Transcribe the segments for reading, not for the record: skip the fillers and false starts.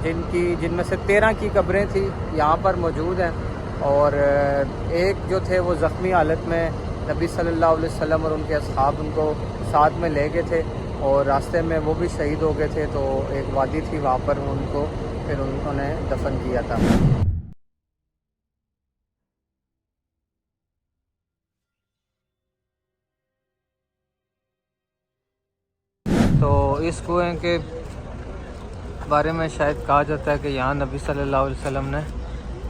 जिनमें से 13 की कब्रें थी यहाँ पर मौजूद हैं। और एक जो थे वो ज़ख्मी हालत में नबी सल्लल्लाहु अलैहि वसल्लम और उनके असहाब उनको साथ में ले गए थे और रास्ते में वो भी शहीद हो गए थे। तो एक वादी थी वहाँ पर उनको फिर उन्होंने दफन किया था। तो इस कुएं के बारे में शायद कहा जाता है कि यहाँ नबी सल्लल्लाहु अलैहि वसल्लम ने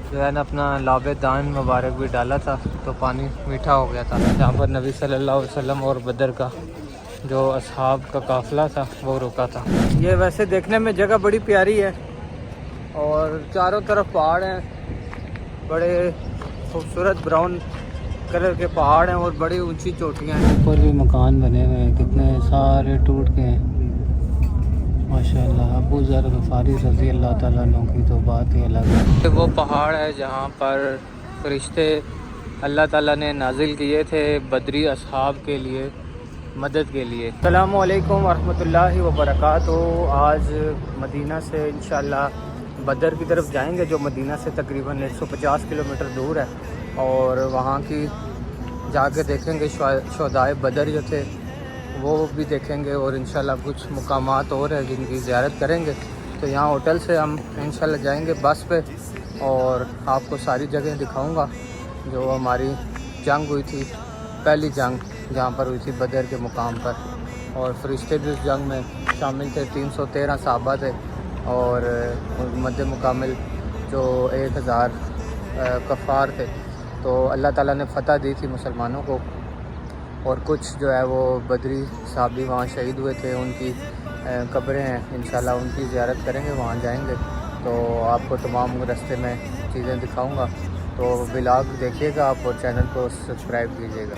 जो है ना अपना लाबे दान मुबारक भी डाला था तो पानी मीठा हो गया था। जहाँ पर नबी सल्लल्लाहु अलैहि वसल्लम और बदर का जो असहाब का काफ़िला था वो रुका था। ये वैसे देखने में जगह बड़ी प्यारी है और चारों तरफ पहाड़ हैं, बड़े खूबसूरत ब्राउन कलर के पहाड़ हैं और बड़ी ऊंची चोटियाँ हैं। ऊपर भी मकान बने हुए हैं, कितने सारे टूट के हैं माशाल्लाह। अबू ज़र गफ़ारी रज़ी अल्लाह ताला अन्हु की तो बात ही अलग है। वो पहाड़ है जहाँ पर फरिश्ते अल्लाह ताला ने नाजिल किए थे बदरी असहाब के लिए मदद के लिए। अस्सलामु अलैकुम वरहमतुल्लाहि वबरकातुहू। आज मदीना से इंशाल्लाह बदर की तरफ जाएंगे जो मदीना से तकरीबन 150 किलोमीटर दूर है और वहाँ की जाके देखेंगे शुहदाए बदर जो थे वो भी देखेंगे और इंशाल्लाह कुछ मुकामात और है जिनकी ज़ियारत करेंगे। तो यहाँ होटल से हम इंशाल्लाह जाएंगे बस पे और आपको सारी जगह दिखाऊंगा जो हमारी जंग हुई थी, पहली जंग जहाँ पर हुई थी बदर के मुकाम पर। और फरिश्ते भी उस जंग में शामिल थे, 313 सहाबा थे और मद्दे मुकामिल जो 1000 कफ़ार थे। तो अल्लाह ताला ने फ़तह दी थी मुसलमानों को और कुछ जो है वो बदरी साहबी वहाँ शहीद हुए थे, उनकी कब्रें हैं इंशाल्लाह उनकी ज़ियारत करेंगे, वहाँ जाएंगे। तो आपको तमाम रास्ते में चीज़ें दिखाऊंगा, तो व्लॉग देखिएगा आप और चैनल को सब्सक्राइब कीजिएगा।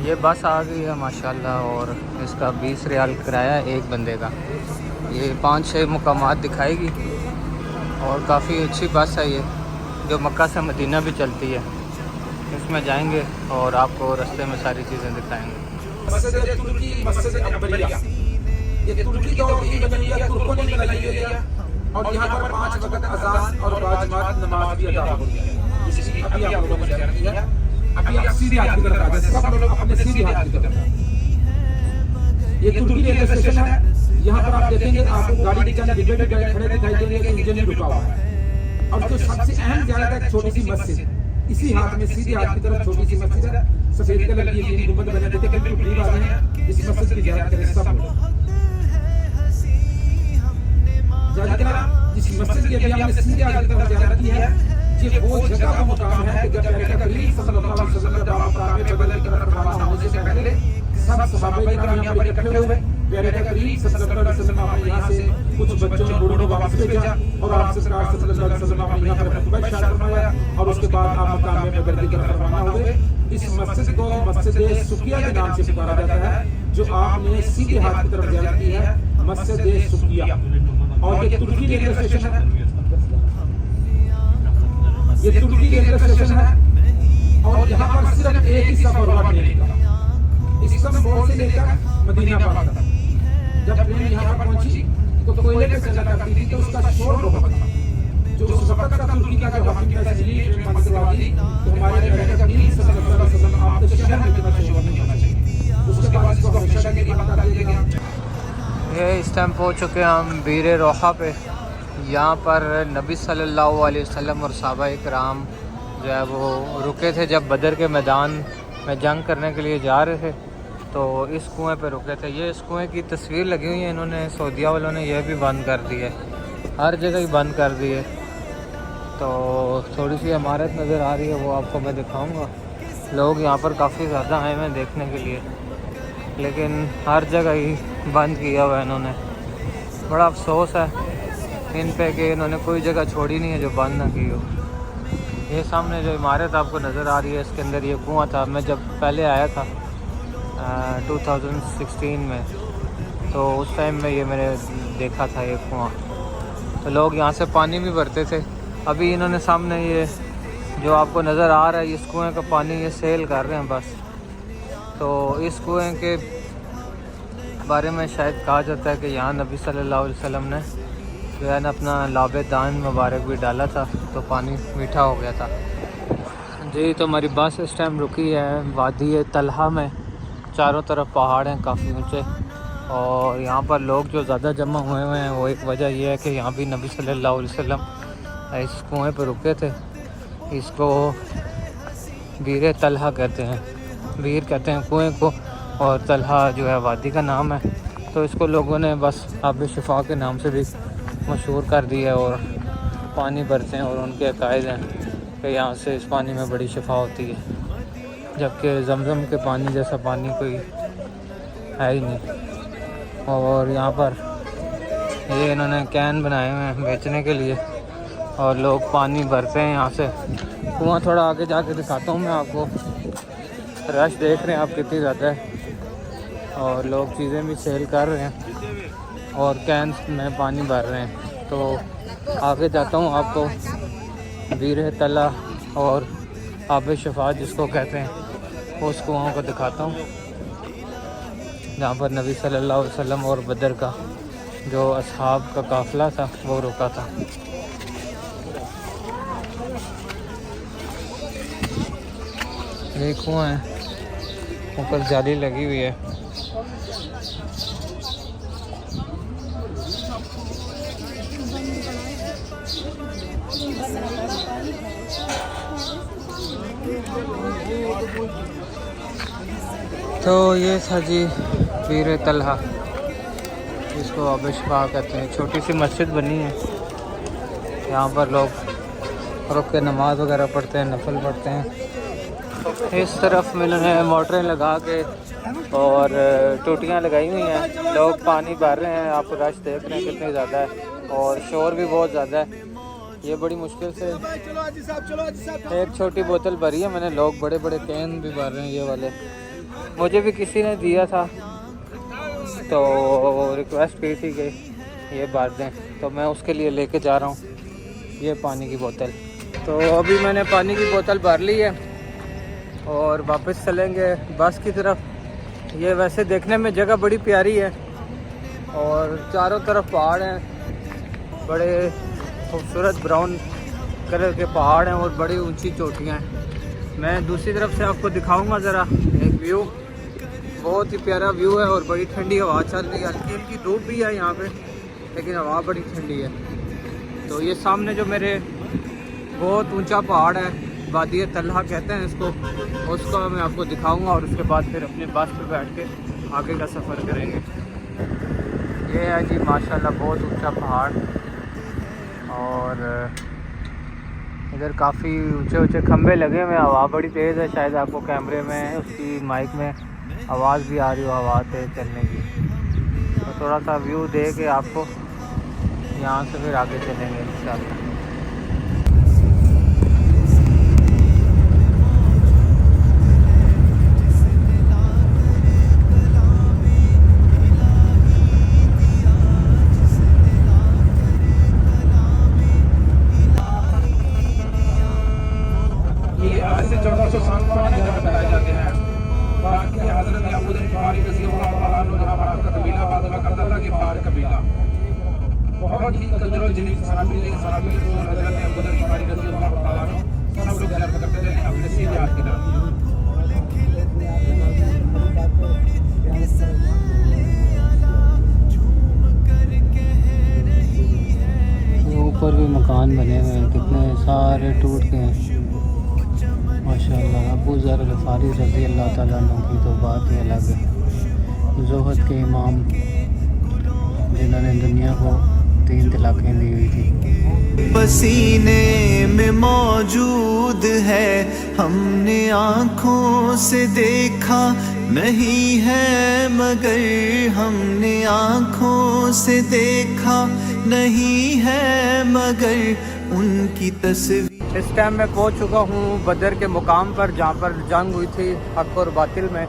ये बस आ गई है माशाल्लाह और इसका 20 रियाल किराया है एक बंदे का। ये 5-6 मुकामात दिखाएगी और काफ़ी अच्छी बस है ये जो मक्का से मदीना भी चलती है। इसमें जाएंगे और आपको रास्ते में सारी चीज़ें दिखाएंगे। ये तुर्की दौर की बनी है, तुर्कों ने बनाई है और यहाँ पर 5 वक्त अज़ान और बाजमात नमाज भी अदा होती है। जैसे अभी आप लोगों ने ज़ियारत किया, अभी आप सीधे हाथ की तरफ आ जाए, सब लोग अपने सीधे हाथ की तरफ। ये तुर्की रेलवे स्टेशन है, यहाँ पर आप देखेंगे आपको गाड़ी के अंदर डिब्बे खड़े दिखाई देंगे कि इंजन रुका हुआ है। और जो सबसे अहम ज़ियारत है छोटी सी मस्जिद, इसी हाथ में सीधे हाथ की तरफ छोटी सी मस्जिद है, सफेद कलर की ये गुंबद बने देते हैं, बिल्कुल करीब आ रहे हैं। इस मस्जिद की ज़ियारत करें सब लोग। जिस मस्जिद की अभी हमने सीधे हाथ की तरफ ज़ियारत की है, ये वो जगह वो मुकाम है कि जब प्यारे करीम सल्लल्लाहु अलैहि वसल्लम का मकाम बदर की तरफ रवाना होने से पहले सब सहाबा किराम यहाँ पर इकट्ठे हुए। प्यारे करीम सल्लल्लाहु अलैहि वसल्लम ने यहाँ से कुछ बच्चों बूढ़ों को वापस भेजा और आप सरकार सल्लल्लाहु अलैहि वसल्लम ने यहाँ पर खुतबा इरशाद फरमाया और उसके बाद आप मकाम बदर की तरफ रवाना हुए। इस मस्जिद को मस्जिद सुकिया के नाम से पुकारा जाता है, जो आपने सीधे हाथ की तरफ ज़ियारत की है, मस्जिद सुकिया। और ये तुर्की रेलवे स्टेशन है, ये तुर्की रेलवे स्टेशन है और यहाँ पर सिर्फ एक ही सफर हुआ ट्रेन का, इस्तांबुल से लेकर मदीना पाक तक। जब ट्रेन यहाँ पर पहुंची तो कोयले पे चला करती थी, तो उसका शोर बहुत था। जो उस वक्त का तुर्की का जो हाकिम था इसलिए मंसूरवादी, तो हमारे प्यारे करीम सल्लल्लाहु अलैहि वसल्लम आप तो शहर में इतना शोर नहीं होना चाहिए। उसके बाद इसको हमेशा के लिए बता दिया। ये इस टाइम पहुँच चुके हैं हम बीर रोहा पे। यहाँ पर नबी सल्लल्लाहु अलैहि वसल्लम और सहाबा इकराम जो है वो रुके थे जब बदर के मैदान में जंग करने के लिए जा रहे थे, तो इस कुएं पे रुके थे। ये इस कुएं की तस्वीर लगी हुई है, इन्होंने सऊदीया वालों ने यह भी बंद कर दी है, हर जगह ही बंद कर दी है। तो थोड़ी सी इमारत नज़र आ रही है वो आपको मैं दिखाऊंगा। लोग यहाँ पर काफ़ी ज़्यादा आए हुए हैं देखने के लिए, लेकिन हर जगह ही बंद किया हुआ है इन्होंने। बड़ा अफसोस है इन पे कि इन्होंने कोई जगह छोड़ी नहीं है जो बंद ना की हो। ये सामने जो इमारत आपको नज़र आ रही है इसके अंदर ये कुआं था। मैं जब पहले आया था 2016 में, तो उस टाइम में ये मैंने देखा था ये कुआं। तो लोग यहाँ से पानी भी भरते थे। अभी इन्होंने सामने ये जो आपको नज़र आ रहा है इस कुएं का पानी ये सेल कर रहे हैं बस। तो इस कुएं के बारे में शायद कहा जाता है कि यहाँ नबी सल्लल्लाहु अलैहि वसल्लम ने जो है ना अपना लाबेदान मुबारक भी डाला था, तो पानी मीठा हो गया था जी। तो हमारी बस इस टाइम रुकी है वादी तलहा में। चारों तरफ पहाड़ हैं काफ़ी ऊंचे, और यहाँ पर लोग जो ज़्यादा जमा हुए हैं वो एक वजह यह है कि यहाँ भी नबी सल्लल्लाहु अलैहि वसल्लम इस कुएँ पर रुके थे। इसको बीर तलहा कहते हैं, बीर कहते हैं कुएँ को, और तलहा जो है वादी का नाम है। तो इसको लोगों ने बस आब शिफा के नाम से भी मशहूर कर दिया है, और पानी भरते हैं और उनके अकायद हैं कि यहाँ से इस पानी में बड़ी शिफा होती है, जबकि जमज़म के पानी जैसा पानी कोई है ही नहीं। और यहाँ पर ये इन्होंने कैन बनाए हुए हैं बेचने के लिए, और लोग पानी भरते हैं यहाँ से। कुआं थोड़ा आगे जाके दिखाता हूँ मैं आपको। रश देख रहे हैं आप कितनी ज़्यादा है, और लोग चीज़ें भी सेल कर रहे हैं और कैन में पानी भर रहे हैं। तो आगे जाता हूँ आपको बीर तला और आब शफा जिसको कहते हैं उस कुआं को दिखाता हूँ, जहाँ पर नबी सल्लल्लाहु अलैहि वसल्लम और बदर का जो असहाब का काफ़िला था वो रुका था। ये कुआं है, ऊपर जाली लगी हुई है। तो ये था जी बीर तलहा, जिसको आब शिफा कहते हैं। छोटी सी मस्जिद बनी है, यहाँ पर लोग रुक के नमाज़ वगैरह पढ़ते हैं, नफल पढ़ते हैं। इस तरफ में इन्होंने मोटरें लगा के और टूटियाँ लगाई हुई हैं, लोग पानी भर रहे हैं। आप रश देख रहे हैं कितनी ज़्यादा है, और शोर भी बहुत ज़्यादा है। ये बड़ी मुश्किल से एक छोटी बोतल भरी है मैंने, लोग बड़े बड़े कैन भी भर रहे हैं। ये वाले मुझे भी किसी ने दिया था, तो रिक्वेस्ट की थी कि ये भर दें, तो मैं उसके लिए लेके जा रहा हूँ ये पानी की बोतल। तो अभी मैंने पानी की बोतल भर ली है और वापस चलेंगे बस की तरफ। ये वैसे देखने में जगह बड़ी प्यारी है, और चारों तरफ पहाड़ हैं, बड़े खूबसूरत ब्राउन कलर के पहाड़ हैं और बड़ी ऊंची चोटियाँ हैं। मैं दूसरी तरफ से आपको दिखाऊंगा ज़रा एक व्यू। बहुत ही प्यारा व्यू है और बड़ी ठंडी हवा चल रही है। हल्की हल्की धूप भी है यहाँ पे, लेकिन हवा बड़ी ठंडी है। तो ये सामने जो मेरे बहुत ऊंचा पहाड़ है, वादी तलहा कहते हैं इसको, उसको मैं आपको दिखाऊंगा, और उसके बाद फिर अपने बस पर बैठ के आगे का सफ़र करेंगे। ये है जी माशाल्लाह बहुत ऊंचा पहाड़, और इधर काफ़ी ऊंचे ऊंचे खंबे लगे हुए हैं। हवा बड़ी तेज़ है, शायद आपको कैमरे में उसकी माइक में आवाज़ भी आ रही हो हवा तेज़ चलने की। तो थोड़ा सा व्यू दे के आपको यहाँ से फिर आगे चलेंगे इंशाल्लाह। बहुत ही कदर जिन्हें सराबी हज़रत अबू बकर ग़िफ़ारी रज़ियल्लाहु तआला अन्हु सब लोग ज़ियारत करते थे अपने सीधे हाथ की तरफ। ऊपर भी मकान बने हुए हैं, कितने सारे टूट गए हैं माशाल्लाह। अबू ज़र ग़िफ़ारी रज़ियल्लाहु तआला अन्हु की तो बात ही अलग है। ज़ुहद के इमाम जिन्होंने दुनिया को 3 तलाक़ें दी हुई थी। पसीने में मौजूद है, हमने आँखों से देखा नहीं है, मगर हमने आँखों से देखा नहीं है, मगर उनकी तस्वीर। इस टाइम मैं पहुंच चुका हूं बदर के मुकाम पर, जहां पर जंग हुई थी हक और बातिल में।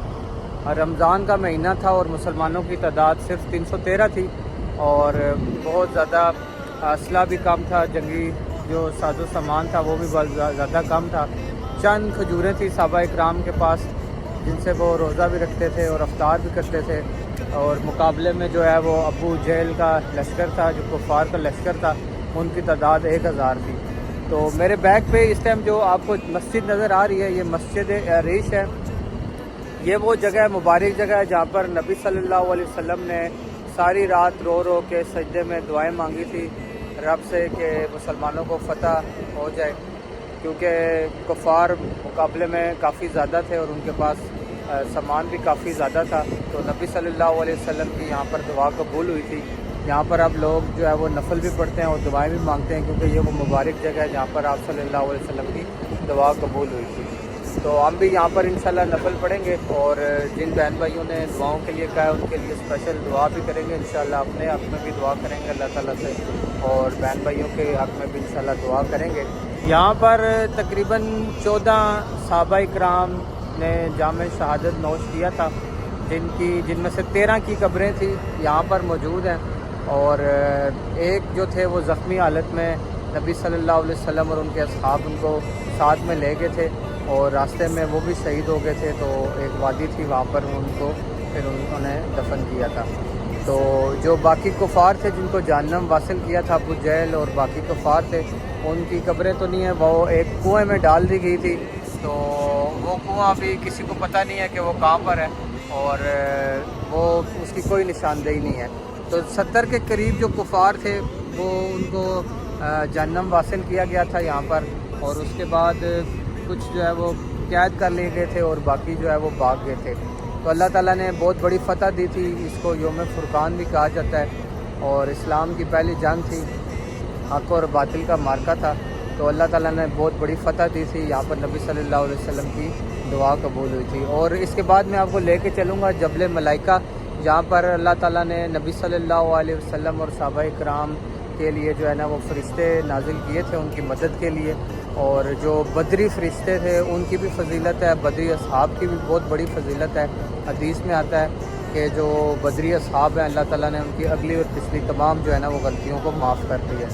रमज़ान का महीना था और मुसलमानों की तादाद सिर्फ 313 थी, और बहुत ज़्यादा असला भी कम था, जंगी जो साजो सामान था वो भी बहुत ज़्यादा कम था। चंद खजूरें थी सहाबा इकराम के पास, जिनसे वो रोज़ा भी रखते थे और अफ्तार भी करते थे। और मुकाबले में जो है वो अबू जहल का लश्कर था, जो कुफ़ार का लश्कर था, उनकी तादाद 1000 थी। तो मेरे बैक पे इस टाइम जो आपको मस्जिद नज़र आ रही है, ये मस्जिद अरीश है। ये वो जगह मुबारक जगह है जहाँ पर नबी सल्लल्लाहु अलैहि वसल्लम ने सारी रात रो रो के सजदे में दुआएं मांगी थी रब से कि मुसलमानों को फ़तह हो जाए, क्योंकि कुफ़ार मुकाबले में काफ़ी ज़्यादा थे और उनके पास सामान भी काफ़ी ज़्यादा था। तो नबी सल्लल्लाहु अलैहि वसल्लम की यहाँ पर दुआ कबूल हुई थी। यहाँ पर अब लोग जो है वो नफल भी पढ़ते हैं और दुआएं भी मांगते हैं, क्योंकि ये वो मुबारक जगह है जहाँ पर आप सल्लल्लाहु अलैहि वसल्लम की दुआ कबूल हुई थी। तो हम भी यहाँ पर इंशाल्लाह नफल पढ़ेंगे और जिन बहन भाइयों ने दुआओं के लिए कहा है उनके लिए स्पेशल दुआ भी करेंगे इंशाल्लाह। अपने हक़ में भी दुआ करेंगे अल्लाह ताला से और बहन भाइयों के हक़ में भी इंशाल्लाह दुआ करेंगे। यहाँ पर तकरीबन 14 सहाबा इकराम ने जाम शहादत नोश किया था, जिनमें से 13 की कब्रें थी यहाँ पर मौजूद हैं। और एक जो थे वो ज़ख्मी हालत में नबी सल्लल्लाहु अलैहि वसल्लम और उनके असहाब उनको साथ में ले गए थे और रास्ते में वो भी शहीद हो गए थे। तो एक वादी थी, वहाँ पर उनको फिर उन्होंने दफन किया था। तो जो बाकी कुफ़ार थे जिनको जहन्नम वासिल किया था, अबू जहल और बाकी कुफ़ार थे, उनकी कब्रें तो नहीं है, वो एक कुएँ में डाल दी गई थी। तो वो कुआँ अभी किसी को पता नहीं है कि वो कहाँ पर है और वो उसकी कोई निशानदेही नहीं है। तो 70 के करीब जो कुफ़ार थे वो उनको जहन्नम वासिल किया गया था यहाँ पर, और उसके बाद कुछ जो है वो कैद कर लिए गए थे और बाकी जो है वो भाग गए थे। तो अल्लाह ताला ने बहुत बड़ी फ़तह दी थी। इसको यौम फुरकान भी कहा जाता है और इस्लाम की पहली जंग थी, हक़ और बातिल का मार्का था। तो अल्लाह ताला ने बहुत बड़ी फ़तह दी थी। यहाँ पर नबी सल्लल्लाहु अलैहि वसल्लम की दुआ कबूल हुई थी। और इसके बाद मैं आपको लेके चलूँगा जबल मलाइका, जहाँ पर अल्लाह ताला ने नबी सल्लल्लाहु अलैहि वसल्लम और सहाबा इकराम के लिए जो है ना वो फ़रिश्ते नाजिल किए थे उनकी मदद के लिए। और जो बदरी फ़रिश्ते थे उनकी भी फजीलत है, बदरी असहाब की भी बहुत बड़ी फजीलत है। हदीस में आता है कि जो बदरी असहाब हैं अल्लाह ताला ने उनकी अगली और पिछली तमाम जो है ना वो गलतियों को माफ़ कर दिया।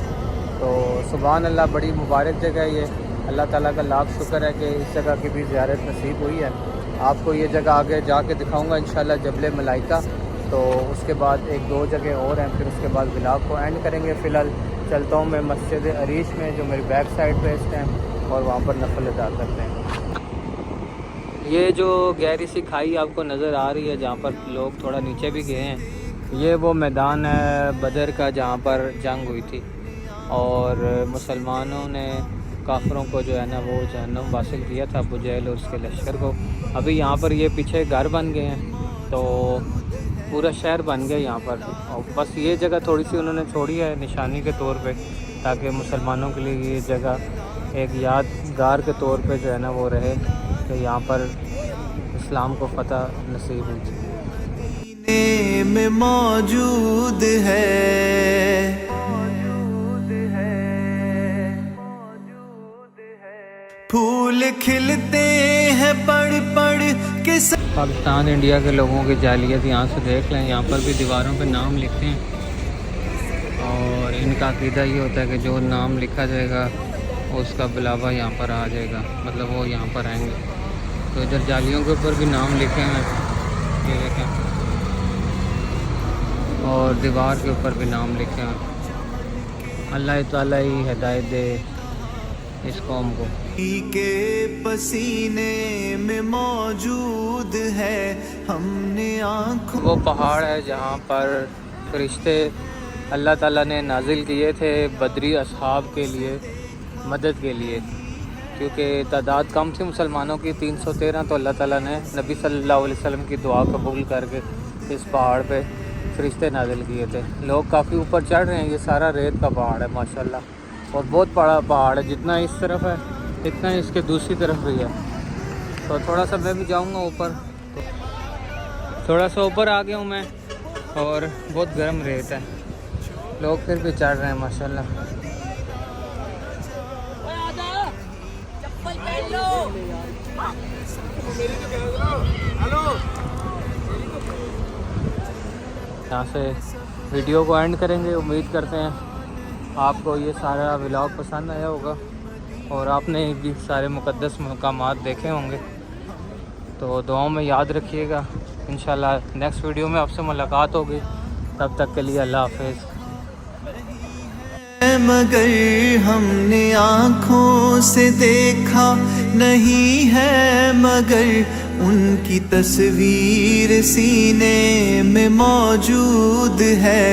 तो सुभान अल्लाह, बड़ी मुबारक जगह है ये। अल्लाह ताला का लाख शुक्र है कि इस जगह की भी ज़ियारत नसीब हुई है। आपको ये जगह आगे जाके दिखाऊंगा इंशाल्लाह, जबल मलाइका। तो उसके बाद 1-2 जगह और हैं, फिर उसके बाद व्लॉग को एंड करेंगे। फ़िलहाल चलता हूँ मैं मस्जिद अरीश में जो मेरी बैक साइड पे इस टाइम, और वहाँ पर नफल अदा करते हैं। ये जो गहरी सी खाई आपको नज़र आ रही है जहाँ पर लोग थोड़ा नीचे भी गए हैं, ये वो मैदान है बदर का जहाँ पर जंग हुई थी और मुसलमानों ने काफिरों को जो है ना वो जहन्नम वासिल किया था, अबू जहल और उसके लश्कर को। अभी यहाँ पर ये पीछे घर बन गए हैं, तो पूरा शहर बन गया यहाँ पर। और बस ये जगह थोड़ी सी उन्होंने छोड़ी है निशानी के तौर पे, ताकि मुसलमानों के लिए ये जगह एक यादगार के तौर पे जो है ना वो रहे कि यहाँ पर इस्लाम को फ़तह नसीब हुई थी। में मौजूद है, फूल खिलते हैं पढ़ पढ़ के। पाकिस्तान इंडिया के लोगों की जालियत यहाँ से देख लें। यहाँ पर भी दीवारों पे नाम लिखते हैं और इनका अकीदा ये होता है कि जो नाम लिखा जाएगा उसका बुलावा यहाँ पर आ जाएगा, मतलब वो यहाँ पर आएंगे। तो इधर जालियों के ऊपर भी नाम लिखे हैं, ये देखें, और दीवार के ऊपर भी नाम लिखे हैं। अल्लाह ताला ही हिदायत दे इस कौम को। के पसीने में मौजूद है, हमने आँखों। वो पहाड़ है जहाँ पर फरिश्ते अल्लाह ताला ने नाजिल किए थे बदरी असहाब के लिए मदद के लिए, क्योंकि तादाद कम थी मुसलमानों की 313। तो अल्लाह ताला ने नबी सल्लल्लाहु अलैहि वसल्लम की दुआ कबूल करके इस पहाड़ पे फरिश्ते नाजिल किए थे। लोग काफ़ी ऊपर चढ़ रहे हैं। ये सारा रेत का पहाड़ है माशाल्लाह, और बहुत बड़ा पहाड़ है। जितना इस तरफ है इतना इसके दूसरी तरफ भी है। तो थोड़ा सा मैं भी जाऊंगा ऊपर, तो थोड़ा सा ऊपर आ गया हूँ मैं, और बहुत गर्म रेत है। लोग फिर भी चढ़ रहे हैं माशाल्लाह। यहाँ से वीडियो को एंड करेंगे। उम्मीद करते हैं आपको ये सारा व्लॉग पसंद आया होगा और आपने भी सारे मुक़द्दस मकामात देखे होंगे। तो दुआओं में याद रखिएगा। इंशाल्लाह नेक्स्ट वीडियो में आपसे मुलाकात होगी। तब तक के लिए अल्लाह हाफिज़। मगर हमने आँखों से देखा नहीं है, मगर उनकी तस्वीर सीने में मौजूद है।